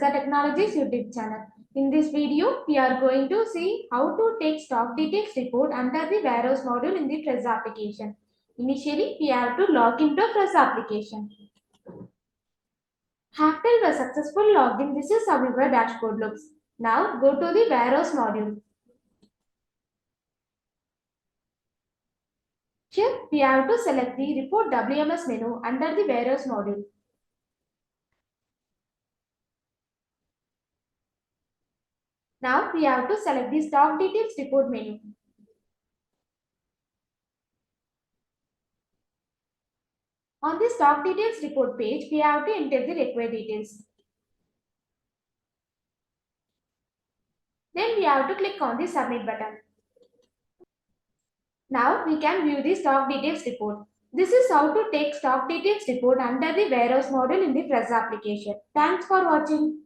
Fresa Technologies YouTube channel. In this video, we are going to see how to take stock details report under the warehouse module in the Fresa application. Initially, we have to log into Fresa application. After we are successful login, this is how your dashboard looks. Now, go to the warehouse module. Here, we have to select the Report WMS menu under the warehouse module. Now, we have to select the Stock Details Report menu. On the Stock Details Report page, we have to enter the required details. Then we have to click on the Submit button. Now, we can view the Stock Details Report. This is how to take Stock Details Report under the Warehouse module in the Fresa application. Thanks for watching.